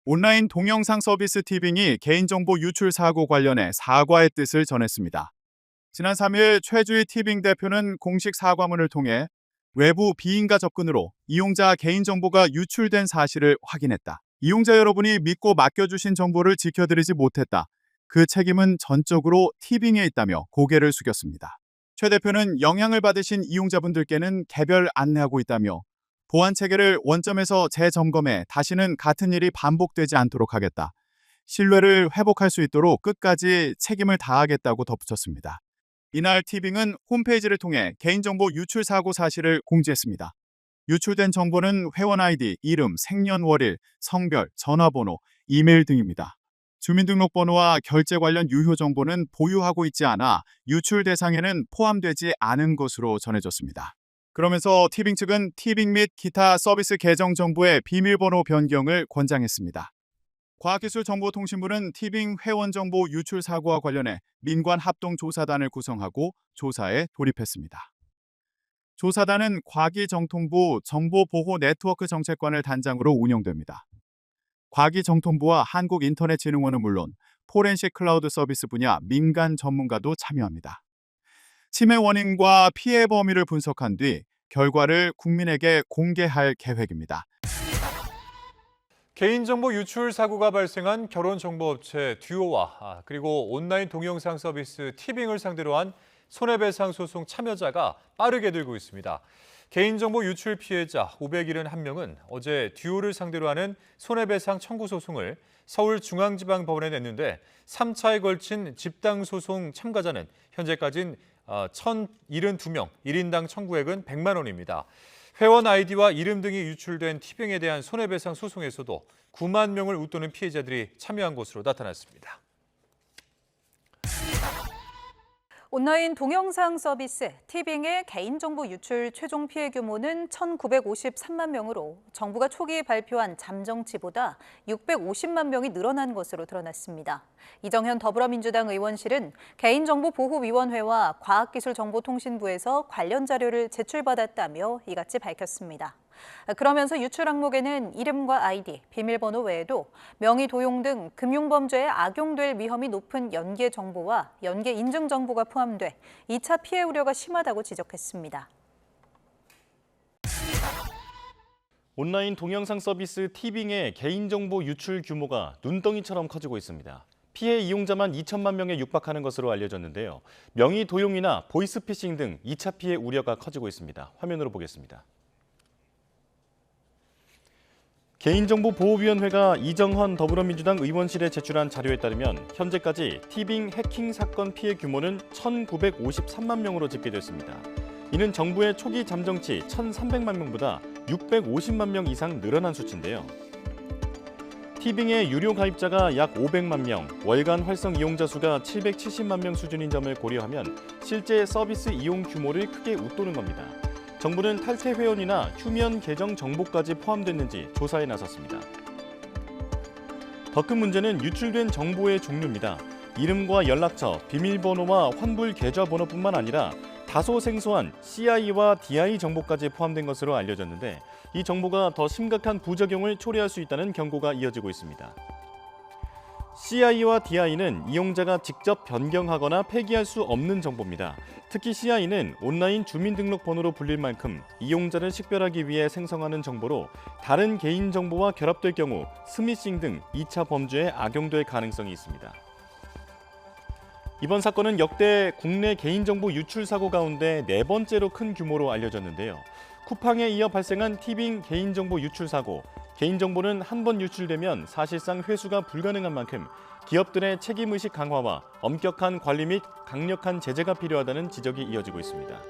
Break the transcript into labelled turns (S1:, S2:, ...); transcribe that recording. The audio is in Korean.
S1: 온라인 동영상 서비스 티빙이 개인정보 유출 사고 관련해 사과의 뜻을 전했습니다. 지난 3일 최주희 티빙 대표는 공식 사과문을 통해 외부 비인가 접근으로 이용자 개인정보가 유출된 사실을 확인했다. 이용자 여러분이 믿고 맡겨주신 정보를 지켜드리지 못했다. 그 책임은 전적으로 티빙에 있다며 고개를 숙였습니다. 최 대표는 영향을 받으신 이용자분들께는 개별 안내하고 있다며 보안 체계를 원점에서 재점검해 다시는 같은 일이 반복되지 않도록 하겠다. 신뢰를 회복할 수 있도록 끝까지 책임을 다하겠다고 덧붙였습니다. 이날 티빙은 홈페이지를 통해 개인정보 유출 사고 사실을 공지했습니다. 유출된 정보는 회원 아이디, 이름, 생년월일, 성별, 전화번호, 이메일 등입니다. 주민등록번호와 결제 관련 유효 정보는 보유하고 있지 않아 유출 대상에는 포함되지 않은 것으로 전해졌습니다. 그러면서 티빙 측은 티빙 및 기타 서비스 계정 정보의 비밀번호 변경을 권장했습니다. 과학기술정보통신부는 티빙 회원 정보 유출 사고와 관련해 민관 합동조사단을 구성하고 조사에 돌입했습니다. 조사단은 과기정통부 정보보호네트워크 정책관을 단장으로 운영됩니다. 과기정통부와 한국인터넷진흥원은 물론 포렌식 클라우드 서비스 분야 민간 전문가도 참여합니다. 침해 원인과 피해 범위를 분석한 뒤 결과를 국민에게 공개할 계획입니다.
S2: 개인정보 유출 사고가 발생한 결혼정보업체 듀오와 그리고 온라인 동영상 서비스 티빙을 상대로 한 손해배상 소송 참여자가 빠르게 늘고 있습니다. 개인정보 유출 피해자 571명은 어제 듀오를 상대로 하는 손해배상 청구 소송을 서울중앙지방법원에 냈는데 3차에 걸친 집당소송 참가자는 현재까지는 1,072명, 1인당 청구액은 100만 원입니다. 회원 아이디와 이름 등이 유출된 티빙에 대한 손해배상 소송에서도 9만 명을 웃도는 피해자들이 참여한 것으로 나타났습니다.
S3: 온라인 동영상 서비스 티빙의 개인정보 유출 최종 피해 규모는 1,953만 명으로 정부가 초기에 발표한 잠정치보다 650만 명이 늘어난 것으로 드러났습니다. 이정현 더불어민주당 의원실은 개인정보보호위원회와 과학기술정보통신부에서 관련 자료를 제출받았다며 이같이 밝혔습니다. 그러면서 유출 항목에는 이름과 아이디, 비밀번호 외에도 명의 도용 등 금융범죄에 악용될 위험이 높은 연계 정보와 연계 인증 정보가 포함돼 2차 피해 우려가 심하다고 지적했습니다.
S4: 온라인 동영상 서비스 티빙의 개인정보 유출 규모가 눈덩이처럼 커지고 있습니다. 피해 이용자만 2천만 명에 육박하는 것으로 알려졌는데요. 명의 도용이나 보이스피싱 등 2차 피해 우려가 커지고 있습니다. 화면으로 보겠습니다. 개인정보보호위원회가 이정헌 더불어민주당 의원실에 제출한 자료에 따르면 현재까지 티빙 해킹 사건 피해 규모는 1,953만 명으로 집계됐습니다. 이는 정부의 초기 잠정치 1,300만 명보다 650만 명 이상 늘어난 수치인데요. 티빙의 유료 가입자가 약 500만 명, 월간 활성 이용자 수가 770만 명 수준인 점을 고려하면 실제 서비스 이용 규모를 크게 웃도는 겁니다. 정부는 탈퇴 회원이나 휴면 계정 정보까지 포함됐는지 조사에 나섰습니다. 더 큰 문제는 유출된 정보의 종류입니다. 이름과 연락처, 비밀번호와 환불 계좌번호뿐만 아니라 다소 생소한 CI와 DI 정보까지 포함된 것으로 알려졌는데 이 정보가 더 심각한 부작용을 초래할 수 있다는 경고가 이어지고 있습니다. CI와 DI는 이용자가 직접 변경하거나 폐기할 수 없는 정보입니다. 특히 CI는 온라인 주민등록번호로 불릴 만큼 이용자를 식별하기 위해 생성하는 정보로 다른 개인정보와 결합될 경우 스미싱 등 2차 범죄에 악용될 가능성이 있습니다. 이번 사건은 역대 국내 개인정보 유출 사고 가운데 4번째로 큰 규모로 알려졌는데요. 쿠팡에 이어 발생한 티빙 개인정보 유출 사고, 개인정보는 한 번 유출되면 사실상 회수가 불가능한 만큼 기업들의 책임의식 강화와 엄격한 관리 및 강력한 제재가 필요하다는 지적이 이어지고 있습니다.